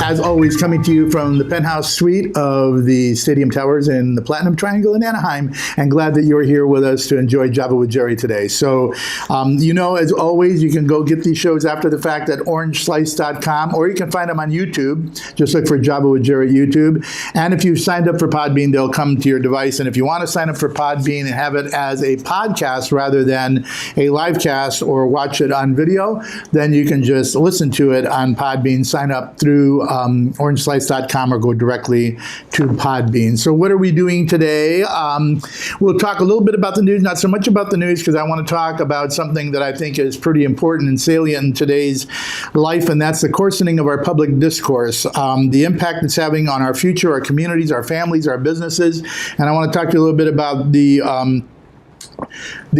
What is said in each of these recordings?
as always, coming to you from the penthouse suite of the Stadium Towers in the Platinum Triangle in Anaheim, and glad that you're here with us to enjoy Java with Jerry today. So, as always, you can go get these shows after the fact at orangeslice.com, or you can find them on YouTube. Just look for Java with Jerry at YouTube. And if you've signed up for Podbean, they'll come to your device. And if you want to sign up for Podbean and have it as a podcast rather than a live cast or watch it on video, then you can just listen to it on Podbean, sign up through orangeslice.com, or go directly to Podbean. So what are we doing today? We'll talk a little bit about the news, not so much about the news, because I want to talk about something that I think is pretty important and salient in today's life, and that's the coarsening of our public discourse, the impact it's having on our future, our communities, our families, our businesses. And I want to talk to you a little bit about the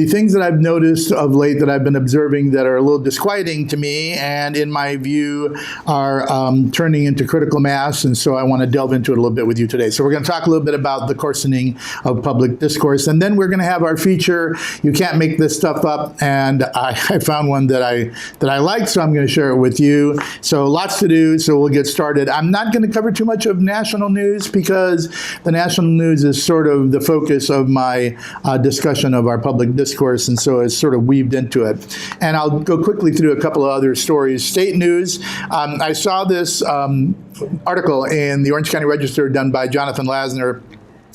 things that I've noticed of late that I've been observing that are a little disquieting to me, and in my view are turning into critical mass, and so I want to delve into it a little bit with you today. So we're going to talk a little bit about the coarsening of public discourse, and then we're going to have our feature, You Can't Make This Stuff Up, and I found one that I like, so I'm going to share it with you. So lots to do, so we'll get started. I'm not going to cover too much of national news, because the national news is sort of the focus of my discussion of our public discourse, and so it's sort of weaved into it. And I'll go quickly through a couple of other stories. State news, I saw this article in the Orange County Register done by Jonathan Lasner,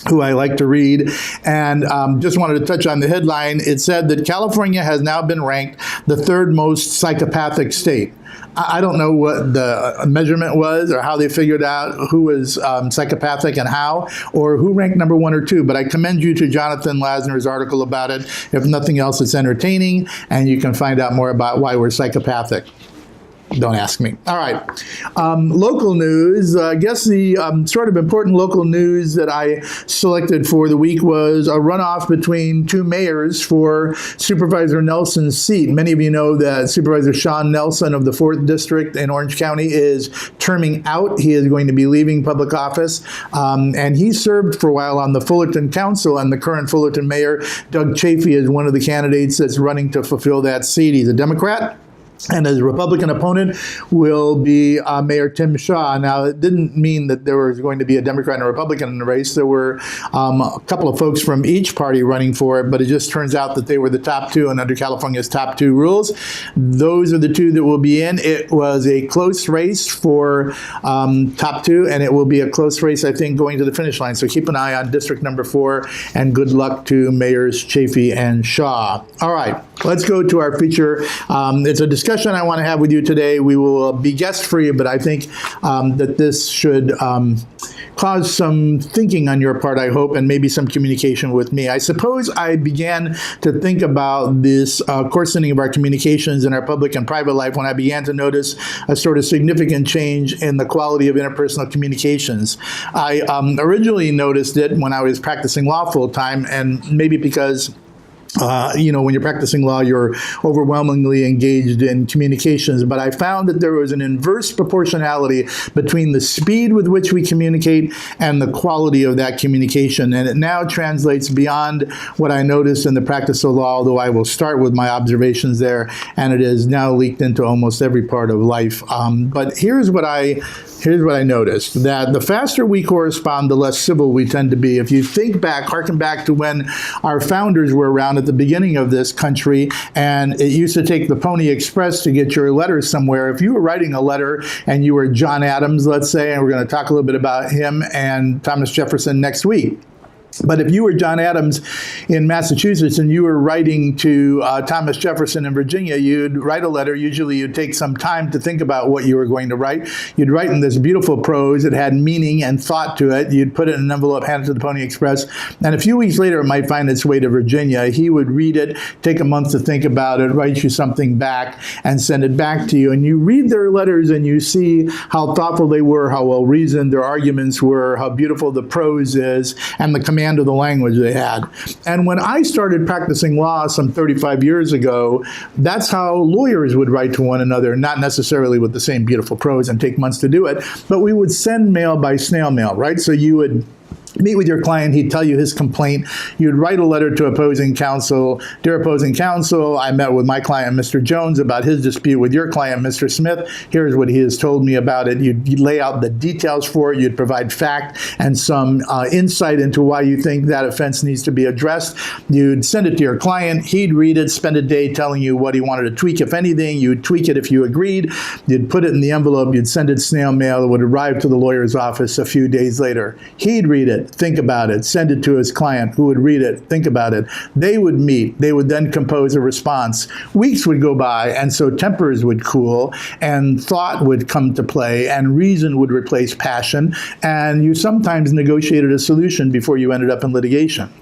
who I like to read, and just wanted to touch on the headline. It said that California has now been ranked the third most psychopathic state. I don't know what the measurement was or how they figured out who was psychopathic and how, or who ranked number 1 or 2, but I commend you to Jonathan Lasner's article about it. If nothing else, it's entertaining, and you can find out more about why we're psychopathic. Don't ask me. All right. Local news. I guess the sort of important local news that I selected for the week was a runoff between 2 mayors for Supervisor Nelson's seat. Many of you know that Supervisor Sean Nelson of the 4th District in Orange County is terming out. He is going to be leaving public office. And he served for a while on the Fullerton Council, and the current Fullerton Mayor, Doug Chafee, is one of the candidates that's running to fulfill that seat. He's a Democrat, and his Republican opponent will be Mayor Tim Shaw. Now, it didn't mean that there was going to be a Democrat and a Republican in the race. There were a couple of folks from each party running for it, but it just turns out that they were the top 2, and under California's top 2 rules, those are the 2 that will be in. It was a close race for top 2, and it will be a close race, I think, going to the finish line. So keep an eye on District number 4, and good luck to Mayors Chafee and Shaw. All right, let's go to our feature. It's a discussion I want to have with you today. We will be guest-free, but I think that this should cause some thinking on your part, I hope, and maybe some communication with me. I suppose I began to think about this coarsening of our communications in our public and private life when I began to notice a sort of significant change in the quality of interpersonal communications. I originally noticed it when I was practicing law full-time, and maybe because when you're practicing law, you're overwhelmingly engaged in communications. But I found that there was an inverse proportionality between the speed with which we communicate and the quality of that communication. And it now translates beyond what I noticed in the practice of law, although I will start with my observations there, and it is now leaked into almost every part of life. But here's what I noticed, that the faster we correspond, the less civil we tend to be. If you think back, harken back to when our founders were around at the beginning of this country, and it used to take the Pony Express to get your letters somewhere. If you were writing a letter and you were John Adams, let's say, and we're going to talk a little bit about him and Thomas Jefferson next week. But if you were John Adams in Massachusetts and you were writing to Thomas Jefferson in Virginia, you'd write a letter. Usually you'd take some time to think about what you were going to write. You'd write in this beautiful prose. It had meaning and thought to it. You'd put it in an envelope, hand it to the Pony Express, and a few weeks later it might find its way to Virginia. He would read it, take a month to think about it, write you something back, and send it back to you. And you read their letters and you see how thoughtful they were, how well-reasoned their arguments were, how beautiful the prose is, and the command of the language they had. And when I started practicing law some 35 years ago, that's how lawyers would write to one another, not necessarily with the same beautiful prose and take months to do it, but we would send mail by snail mail, right? So you would meet with your client, he'd tell you his complaint. You'd write a letter to opposing counsel. Dear opposing counsel, I met with my client, Mr. Jones, about his dispute with your client, Mr. Smith. Here's what he has told me about it. You'd lay out the details for it. You'd provide fact and some insight into why you think that offense needs to be addressed. You'd send it to your client. He'd read it, spend a day telling you what he wanted to tweak, if anything. You'd tweak it if you agreed. You'd put it in the envelope. You'd send it snail mail. It would arrive to the lawyer's office a few days later. He'd read it, think about it, send it to his client, who would read it, think about it. They would meet. They would then compose a response. Weeks would go by, and so tempers would cool, and thought would come to play, and reason would replace passion, and you sometimes negotiated a solution before you ended up in litigation.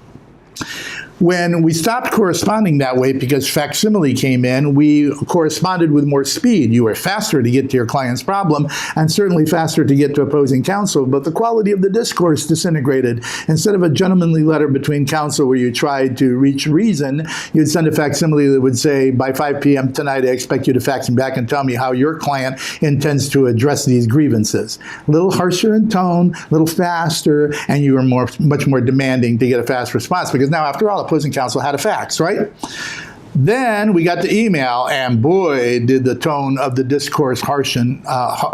When we stopped corresponding that way because facsimile came in, we corresponded with more speed. You were faster to get to your client's problem and certainly faster to get to opposing counsel, but the quality of the discourse disintegrated. Instead of a gentlemanly letter between counsel where you tried to reach reason, you'd send a facsimile that would say, by 5 p.m. tonight, I expect you to fax me back and tell me how your client intends to address these grievances. A little harsher in tone, a little faster, and you were much more demanding to get a fast response because now, after all, opposing counsel had a fax, right? Then we got to email, and boy, did the tone of the discourse harshen,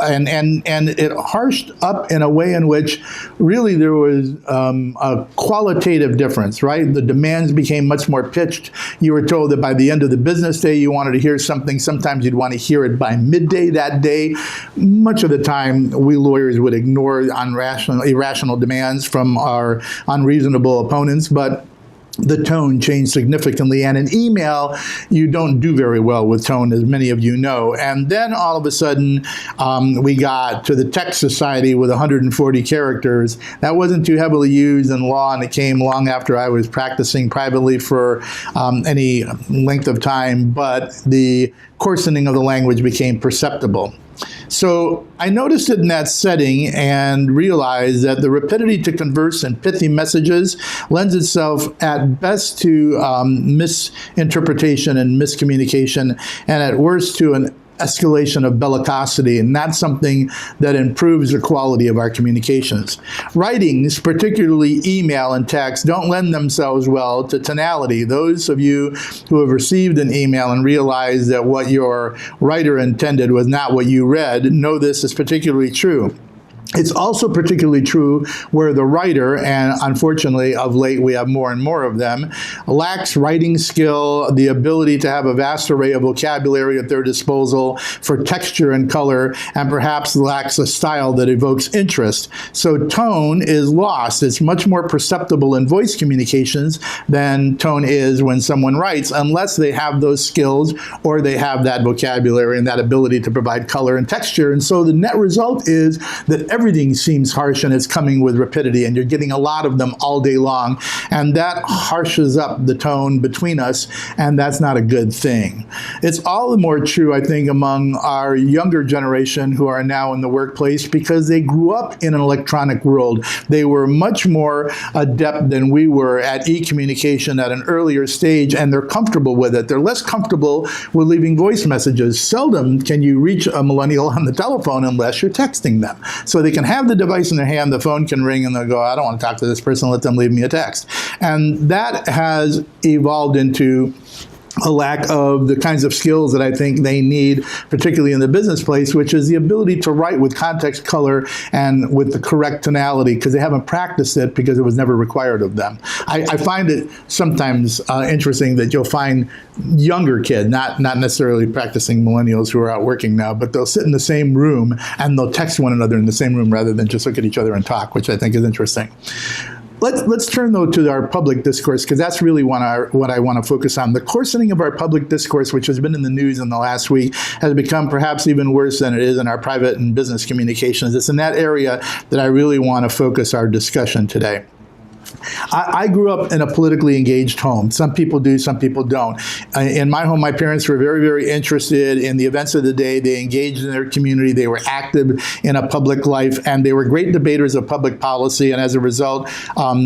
and it harshed up in a way in which really there was a qualitative difference, right? The demands became much more pitched. You were told that by the end of the business day, you wanted to hear something. Sometimes you'd want to hear it by midday that day. Much of the time, we lawyers would ignore irrational demands from our unreasonable opponents, but the tone changed significantly, and in email, you don't do very well with tone, as many of you know. And then all of a sudden, we got to the text society with 140 characters. That wasn't too heavily used in law, and it came long after I was practicing privately for any length of time, but the coarsening of the language became perceptible. So I noticed it in that setting and realized that the rapidity to converse in pithy messages lends itself at best to misinterpretation and miscommunication, and at worst to an escalation of bellicosity, and that's something that improves the quality of our communications. Writings, particularly email and text, don't lend themselves well to tonality. Those of you who have received an email and realize that what your writer intended was not what you read know this is particularly true. It's also particularly true where the writer, and unfortunately of late we have more and more of them, lacks writing skill, the ability to have a vast array of vocabulary at their disposal for texture and color, and perhaps lacks a style that evokes interest. So tone is lost. It's much more perceptible in voice communications than tone is when someone writes, unless they have those skills or they have that vocabulary and that ability to provide color and texture. And so the net result is that everything seems harsh and it's coming with rapidity, and you're getting a lot of them all day long, and that harshes up the tone between us, and that's not a good thing. It's all the more true, I think, among our younger generation who are now in the workplace because they grew up in an electronic world. They were much more adept than we were at e-communication at an earlier stage, and they're comfortable with it. They're less comfortable with leaving voice messages. Seldom can you reach a millennial on the telephone unless you're texting them. So they can have the device in their hand, the phone can ring, and they'll go, I don't want to talk to this person, let them leave me a text. And that has evolved into a lack of the kinds of skills that I think they need, particularly in the business place, which is the ability to write with context, color, and with the correct tonality, because they haven't practiced it because it was never required of them. I find it sometimes interesting that you'll find younger kids, not necessarily practicing millennials who are out working now, but they'll sit in the same room and they'll text one another in the same room rather than just look at each other and talk, which I think is interesting. Let's turn, though, to our public discourse, because that's really what I want to focus on. The coarsening of our public discourse, which has been in the news in the last week, has become perhaps even worse than it is in our private and business communications. It's in that area that I really want to focus our discussion today. I grew up in a politically engaged home. Some people do, some people don't. In my home, my parents were very, very interested in the events of the day. They engaged in their community. They were active in a public life, and they were great debaters of public policy. And as a result,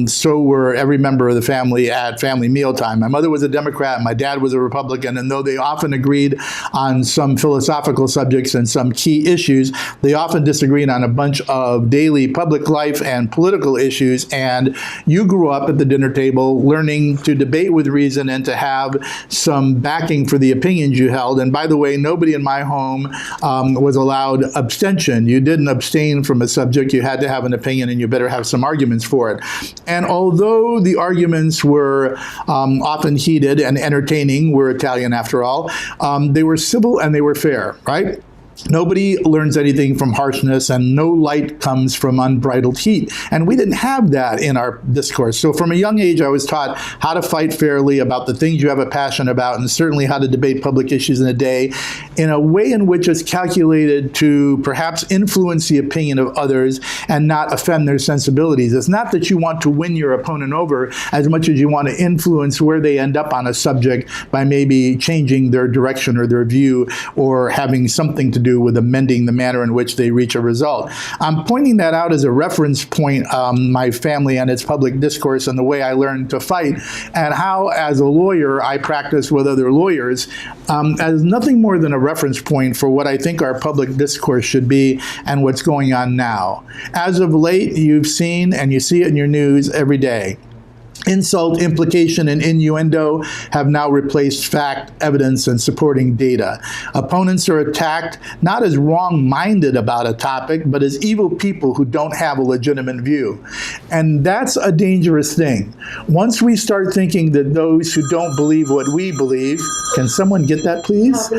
so were every member of the family at family mealtime. My mother was a Democrat. My dad was a Republican. And though they often agreed on some philosophical subjects and some key issues, they often disagreed on a bunch of daily public life and political issues. And you grew up at the dinner table learning to debate with reason and to have some backing for the opinions you held. And by the way, nobody in my home was allowed abstention. You didn't abstain from a subject. You had to have an opinion, and you better have some arguments for it. And although the arguments were often heated and entertaining, we're Italian after all, they were civil and they were fair, right? Nobody learns anything from harshness, and no light comes from unbridled heat. And we didn't have that in our discourse. So from a young age, I was taught how to fight fairly about the things you have a passion about, and certainly how to debate public issues in a day in a way in which is calculated to perhaps influence the opinion of others and not offend their sensibilities. It's not that you want to win your opponent over as much as you want to influence where they end up on a subject by maybe changing their direction or their view, or having something to do with amending the manner in which they reach a result. I'm pointing that out as a reference point, my family and its public discourse, and the way I learned to fight, and how, as a lawyer, I practice with other lawyers, as nothing more than a reference point for what I think our public discourse should be and what's going on now. As of late, you've seen, and you see it in your news every day, insult, implication, and innuendo have now replaced fact, evidence, and supporting data. Opponents are attacked not as wrong-minded about a topic, but as evil people who don't have a legitimate view. And that's a dangerous thing. Once we start thinking that those who don't believe what we believe, can someone get that, please?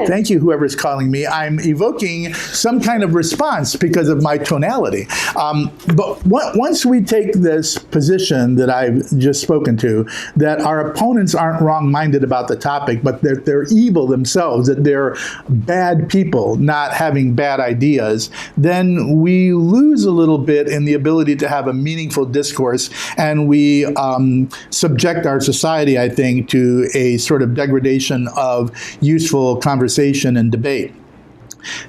Thank you, whoever's calling me. I'm evoking some kind of response because of my tonality. But once we take this position that I've just spoken to, that our opponents aren't wrong-minded about the topic, but that they're evil themselves, that they're bad people not having bad ideas, then we lose a little bit in the ability to have a meaningful discourse, and we subject our society, I think, to a sort of degradation of useful conversation and debate.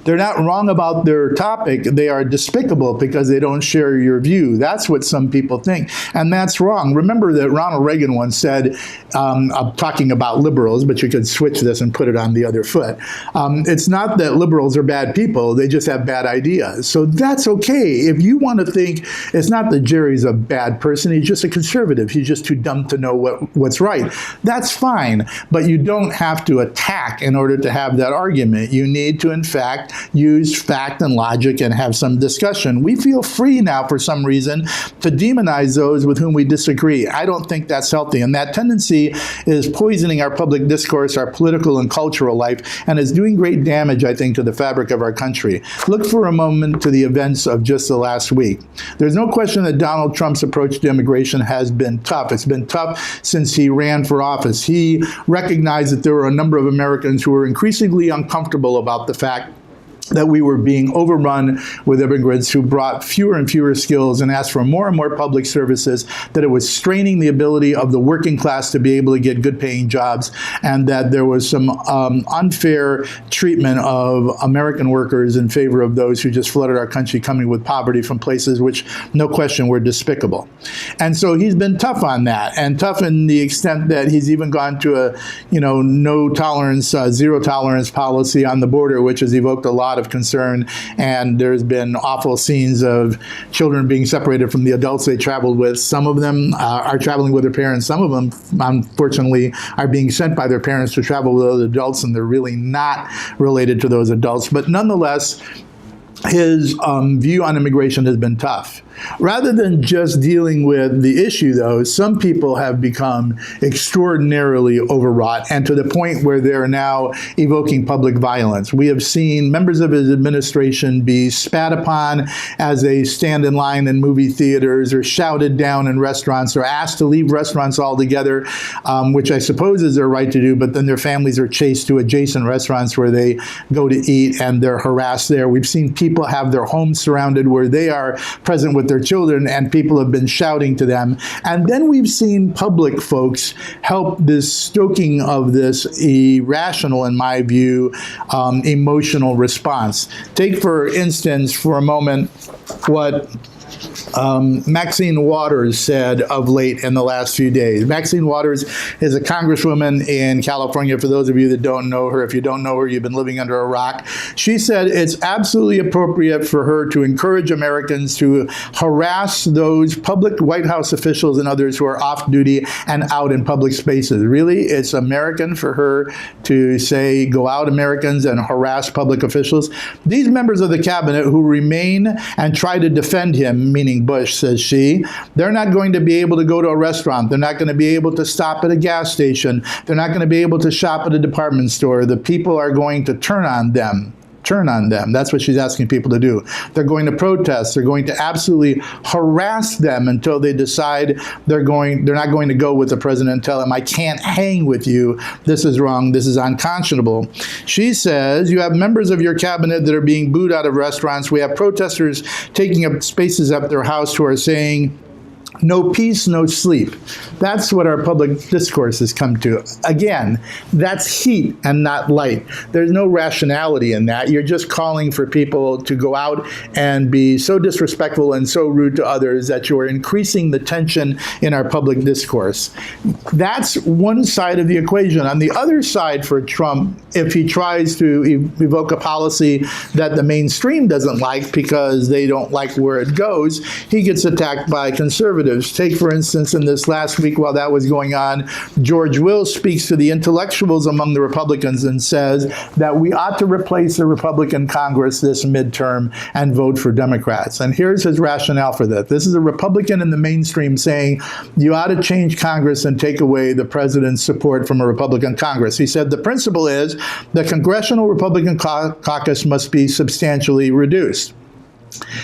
They're not wrong about their topic. They are despicable because they don't share your view. That's what some people think, and that's wrong. Remember that Ronald Reagan once said, I'm talking about liberals, but you could switch this and put it on the other foot. It's not that liberals are bad people. They just have bad ideas. So that's okay. If you want to think, it's not that Jerry's a bad person. He's just a conservative. He's just too dumb to know what's right. That's fine, but you don't have to attack in order to have that argument. You need to, in fact, use fact and logic and have some discussion. We feel free now, for some reason, to demonize those with whom we disagree. I don't think that's healthy, and that tendency is poisoning our public discourse, our political and cultural life, and is doing great damage, I think, to the fabric of our country. Look for a moment to the events of just the last week. There's no question that Donald Trump's approach to immigration has been tough. It's been tough since he ran for office. He recognized that there were a number of Americans who were increasingly uncomfortable about the fact that we were being overrun with immigrants who brought fewer and fewer skills and asked for more and more public services, that it was straining the ability of the working class to be able to get good paying jobs, and that there was some unfair treatment of American workers in favor of those who just flooded our country coming with poverty from places which, no question, were despicable. And so he's been tough on that, and tough in the extent that he's even gone to a, no tolerance, zero tolerance policy on the border, which has evoked a lot of concern, and there's been awful scenes of children being separated from the adults they traveled with. Some of them are traveling with their parents. Some of them, unfortunately, are being sent by their parents to travel with other adults, and they're really not related to those adults. But nonetheless, his view on immigration has been tough. Rather than just dealing with the issue, though, some people have become extraordinarily overwrought, and to the point where they're now evoking public violence. We have seen members of his administration be spat upon as they stand in line in movie theaters, or shouted down in restaurants, or asked to leave restaurants altogether, which I suppose is their right to do, but then their families are chased to adjacent restaurants where they go to eat, and they're harassed there. We've seen people people have their homes surrounded where they are present with their children, and people have been shouting to them. And then we've seen public folks help this stoking of this irrational, in my view, emotional response. Take, for instance, for a moment, what Maxine Waters said of late in the last few days. Maxine Waters is a congresswoman in California. For those of you that don't know her, if you don't know her, you've been living under a rock. She said it's absolutely appropriate for her to encourage Americans to harass those public White House officials and others who are off duty and out in public spaces. Really, it's American for her to say, go out, Americans, and harass public officials. These members of the cabinet who remain and try to defend him, meaning Bush, says she, they're not going to be able to go to a restaurant. They're not going to be able to stop at a gas station. They're not going to be able to shop at a department store. The people are going to turn on them. Turn on them. That's what she's asking people to do. They're going to protest. They're going to absolutely harass them until they decide they're not going to go with the president and tell him, I can't hang with you. This is wrong. This is unconscionable. She says, you have members of your cabinet that are being booed out of restaurants. We have protesters taking up spaces at their house who are saying, no peace, no sleep. That's what our public discourse has come to. Again, that's heat and not light. There's no rationality in that. You're just calling for people to go out and be so disrespectful and so rude to others that you're increasing the tension in our public discourse. That's one side of the equation. On the other side for Trump, if he tries to evoke a policy that the mainstream doesn't like because they don't like where it goes, he gets attacked by conservatives. Take, for instance, in this last week while that was going on, George Will speaks to the intellectuals among the Republicans and says that we ought to replace the Republican Congress this midterm and vote for Democrats. And here's his rationale for that. This is a Republican in the mainstream saying you ought to change Congress and take away the president's support from a Republican Congress. He said the principle is the Congressional Republican Caucus must be substantially reduced.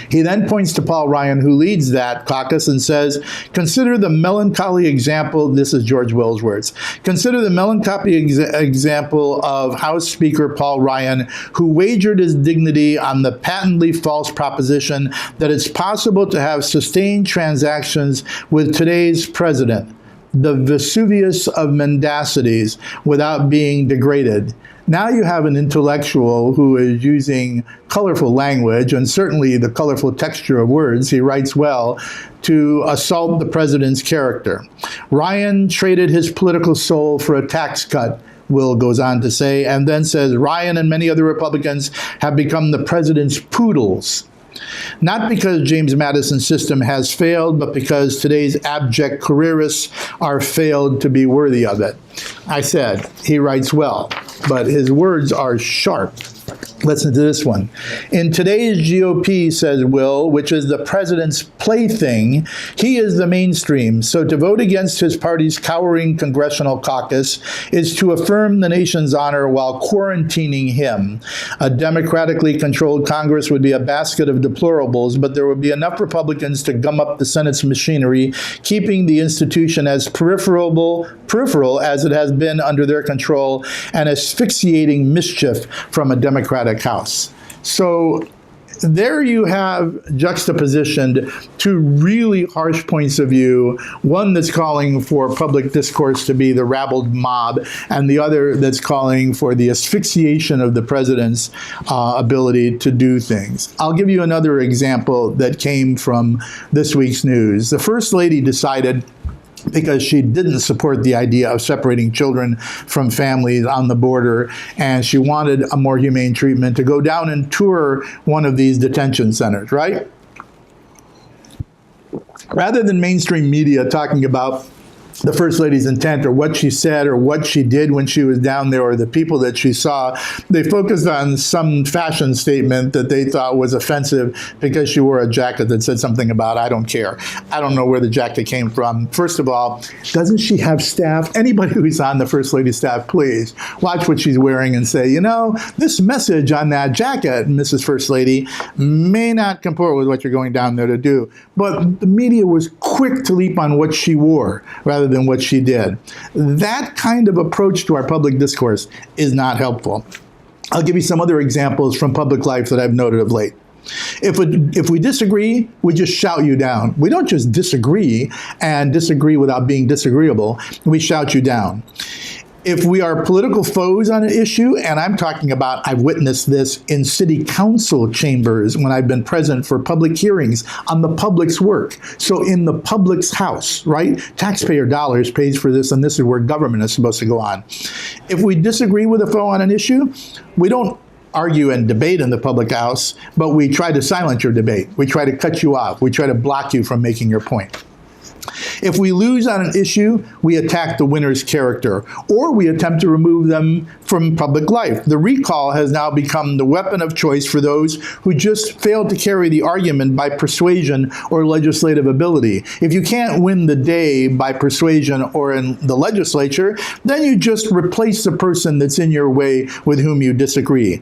He then points to Paul Ryan, who leads that caucus, and says, consider the melancholy example, this is George Will's words, consider the melancholy example of House Speaker Paul Ryan, who wagered his dignity on the patently false proposition that it's possible to have sustained transactions with today's president, the Vesuvius of mendacities, without being degraded. Now you have an intellectual who is using colorful language and certainly the colorful texture of words, he writes well, to assault the president's character. Ryan traded his political soul for a tax cut, Will goes on to say, and then says Ryan and many other Republicans have become the president's poodles. Not because James Madison's system has failed, but because today's abject careerists are failed to be worthy of it. I said, he writes well, but his words are sharp. Listen to this one. In today's GOP, says Will, which is the president's plaything, he is the mainstream. So to vote against his party's cowering congressional caucus is to affirm the nation's honor while quarantining him. A democratically controlled Congress would be a basket of deplorables, but there would be enough Republicans to gum up the Senate's machinery, keeping the institution as peripheral as it has been under their control and asphyxiating mischief from a Democratic House. So there you have juxtapositioned two really harsh points of view, one that's calling for public discourse to be the rabbled mob, and the other that's calling for the asphyxiation of the president's ability to do things. I'll give you another example that came from this week's news. The First Lady decided, because she didn't support the idea of separating children from families on the border, and she wanted a more humane treatment, to go down and tour one of these detention centers, right? Rather than mainstream media talking about the First Lady's intent or what she said or what she did when she was down there or the people that she saw, they focused on some fashion statement that they thought was offensive because she wore a jacket that said something about, I don't care. I don't know where the jacket came from. First of all, doesn't she have staff? Anybody who's on the First Lady's staff, please watch what she's wearing and say, you know, this message on that jacket, Mrs. First Lady, may not comport with what you're going down there to do. But the media was quick to leap on what she wore rather than what she did. That kind of approach to our public discourse is not helpful. I'll give you some other examples from public life that I've noted of late. If we disagree, we just shout you down. We don't just disagree and disagree without being disagreeable. We shout you down. If we are political foes on an issue, and I'm talking about, I've witnessed this in city council chambers when I've been present for public hearings on the public's work. So in the public's house, right? Taxpayer dollars pays for this, and this is where government is supposed to go on. If we disagree with a foe on an issue, we don't argue and debate in the public house, but we try to silence your debate. We try to cut you off. We try to block you from making your point. If we lose on an issue, we attack the winner's character, or we attempt to remove them from public life. The recall has now become the weapon of choice for those who just fail to carry the argument by persuasion or legislative ability. If you can't win the day by persuasion or in the legislature, then you just replace the person that's in your way with whom you disagree.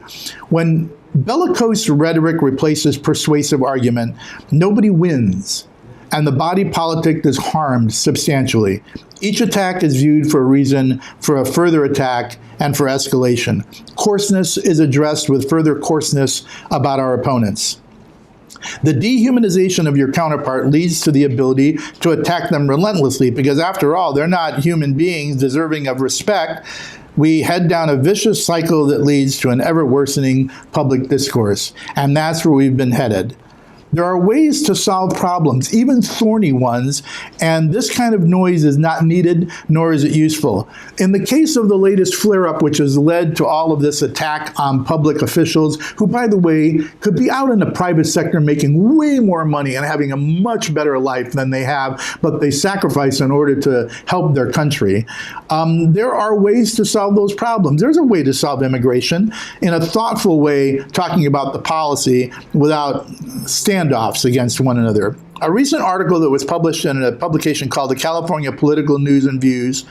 When bellicose rhetoric replaces persuasive argument, nobody wins, and the body politic is harmed substantially. Each attack is viewed for a reason for a further attack and for escalation. Coarseness is addressed with further coarseness about our opponents. The dehumanization of your counterpart leads to the ability to attack them relentlessly, because after all, they're not human beings deserving of respect. We head down a vicious cycle that leads to an ever-worsening public discourse, and that's where we've been headed. There are ways to solve problems, even thorny ones, and this kind of noise is not needed, nor is it useful. In the case of the latest flare-up, which has led to all of this attack on public officials, who, by the way, could be out in the private sector making way more money and having a much better life than they have, but they sacrifice in order to help their country, there are ways to solve those problems. There's a way to solve immigration in a thoughtful way, talking about the policy without standoffs against one another. A recent article that was published in a publication called the California Political News and Views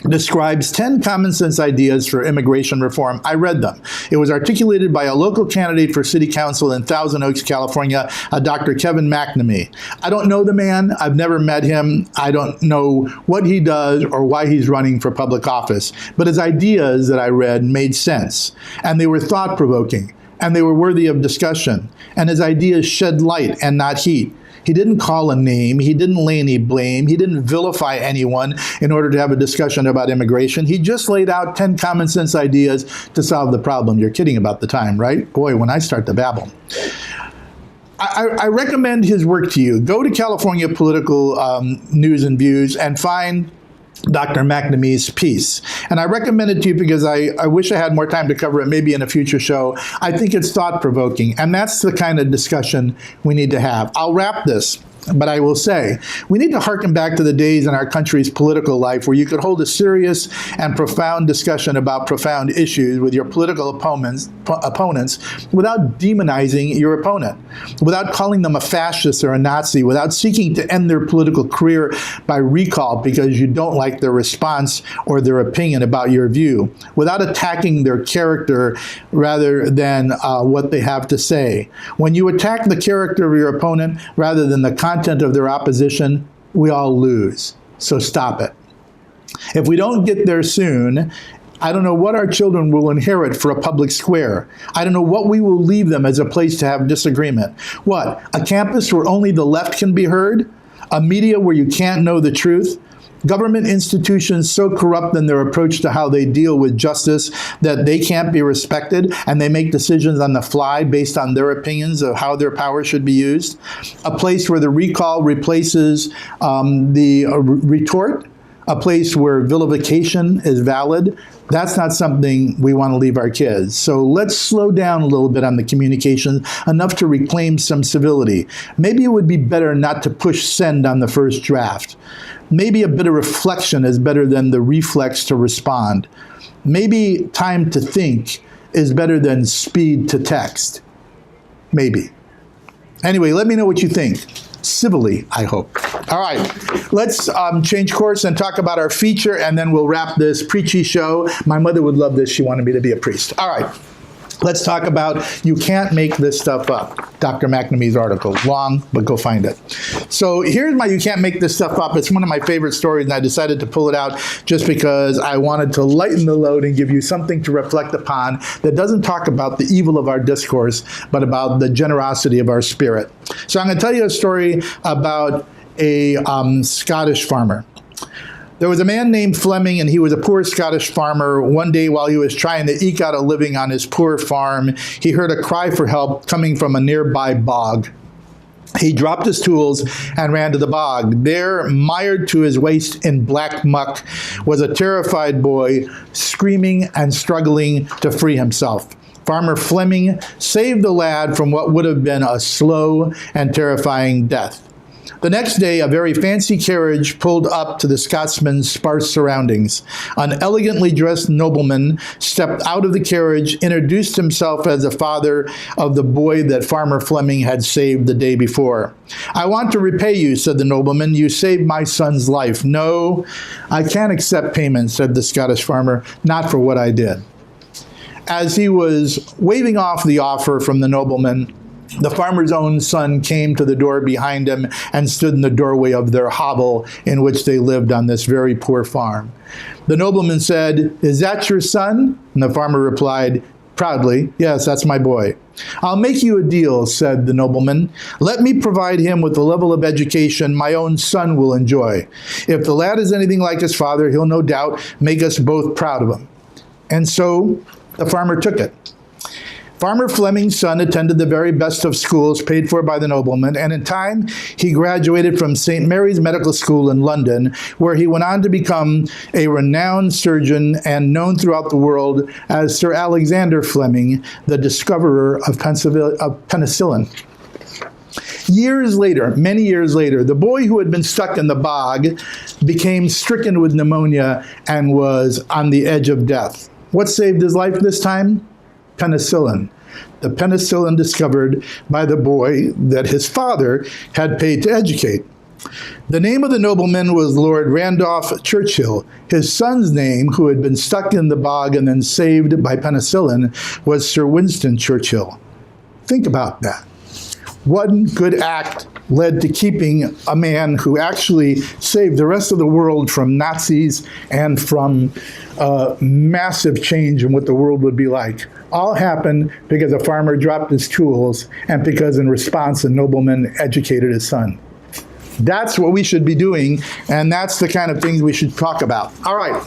describes 10 common sense ideas for immigration reform. I read them. It was articulated by a local candidate for city council in Thousand Oaks, California, Dr. Kevin McNamee. I don't know the man. I've never met him. I don't know what he does or why he's running for public office. But his ideas that I read made sense, and they were thought-provoking, and they were worthy of discussion. And his ideas shed light and not heat. He didn't call a name. He didn't lay any blame. He didn't vilify anyone in order to have a discussion about immigration. He just laid out 10 common sense ideas to solve the problem. You're kidding about the time, right? Boy, when I start to babble. I recommend his work to you. Go to California Political News and Views and find Dr. McNamee's piece. And I recommend it to you because I wish I had more time to cover it, maybe in a future show. I think it's thought-provoking, and that's the kind of discussion we need to have. I'll wrap this, but I will say, we need to harken back to the days in our country's political life where you could hold a serious and profound discussion about profound issues with your political opponents without demonizing your opponent, without calling them a fascist or a Nazi, without seeking to end their political career by recall because you don't like their response or their opinion about your view, without attacking their character rather than what they have to say. When you attack the character of your opponent rather than the content of their opposition, we all lose. So stop it. If we don't get there soon, I don't know what our children will inherit for a public square. I don't know what we will leave them as a place to have disagreement. What? A campus where only the left can be heard? A media where you can't know the truth? Government institutions so corrupt in their approach to how they deal with justice that they can't be respected and they make decisions on the fly based on their opinions of how their power should be used. A place where the recall replaces the retort. A place where vilification is valid. That's not something we want to leave our kids. So let's slow down a little bit on the communication, enough to reclaim some civility. Maybe it would be better not to push send on the first draft. Maybe a bit of reflection is better than the reflex to respond. Maybe time to think is better than speed to text. Maybe. Anyway, let me know what you think. Civilly, I hope. All right, let's change course and talk about our feature, and then we'll wrap this preachy show. My mother would love this. She wanted me to be a priest. All right. Let's talk about You Can't Make This Stuff Up. Dr. McNamee's article. Long, but go find it. So here's my You Can't Make This Stuff Up. It's one of my favorite stories, and I decided to pull it out just because I wanted to lighten the load and give you something to reflect upon that doesn't talk about the evil of our discourse, but about the generosity of our spirit. So I'm going to tell you a story about a Scottish farmer. There was a man named Fleming, and he was a poor Scottish farmer. One day, while he was trying to eke out a living on his poor farm, he heard a cry for help coming from a nearby bog. He dropped his tools and ran to the bog. There, mired to his waist in black muck, was a terrified boy screaming and struggling to free himself. Farmer Fleming saved the lad from what would have been a slow and terrifying death. The next day, a very fancy carriage pulled up to the Scotsman's sparse surroundings. An elegantly dressed nobleman stepped out of the carriage, introduced himself as the father of the boy that Farmer Fleming had saved the day before. "I want to repay you," said the nobleman. "You saved my son's life." "No, I can't accept payment," said the Scottish farmer, "not for what I did." As he was waving off the offer from the nobleman, the farmer's own son came to the door behind him and stood in the doorway of their hovel in which they lived on this very poor farm. The nobleman said, "Is that your son?" And the farmer replied proudly, "Yes, that's my boy." "I'll make you a deal," said the nobleman. "Let me provide him with the level of education my own son will enjoy. If the lad is anything like his father, he'll no doubt make us both proud of him." And so the farmer took it. Farmer Fleming's son attended the very best of schools paid for by the nobleman, and in time he graduated from St. Mary's Medical School in London, where he went on to become a renowned surgeon and known throughout the world as Sir Alexander Fleming, the discoverer of penicillin. Years later, many years later, the boy who had been stuck in the bog became stricken with pneumonia and was on the edge of death. What saved his life this time? Penicillin. The penicillin discovered by the boy that his father had paid to educate. The name of the nobleman was Lord Randolph Churchill. His son's name, who had been stuck in the bog and then saved by penicillin, was Sir Winston Churchill. Think about that. One good act led to keeping a man who actually saved the rest of the world from Nazis and from massive change in what the world would be like. All happened because a farmer dropped his tools and because in response a nobleman educated his son. That's what we should be doing, and that's the kind of things we should talk about. All right.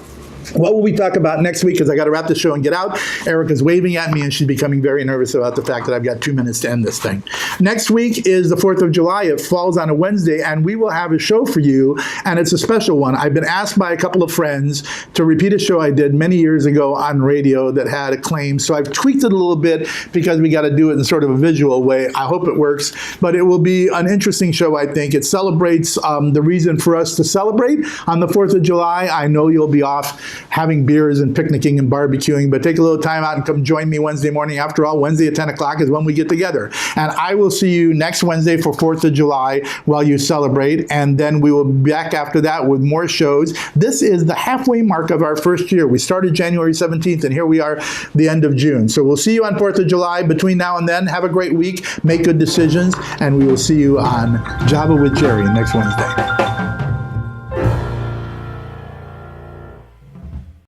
What will we talk about next week? Because I got to wrap the show and get out. Erica's waving at me, and she's becoming very nervous about the fact that I've got 2 minutes to end this thing. Next week is the 4th of July. It falls on a Wednesday, and we will have a show for you, and it's a special one. I've been asked by a couple of friends to repeat a show I did many years ago on radio that had acclaim, so I've tweaked it a little bit because we got to do it in sort of a visual way. I hope it works, but it will be an interesting show, I think. It celebrates the reason for us to celebrate on the 4th of July. I know you'll be off having beers and picnicking and barbecuing, but take a little time out and come join me Wednesday morning. After all, Wednesday at 10 o'clock is when we get together. And I will see you next Wednesday for 4th of July while you celebrate, and then we will be back after that with more shows. This is the halfway mark of our first year. We started January 17th, and here we are the end of June. So we'll see you on 4th of July. Between now and then, have a great week, make good decisions, and we will see you on Java with Jerry next Wednesday.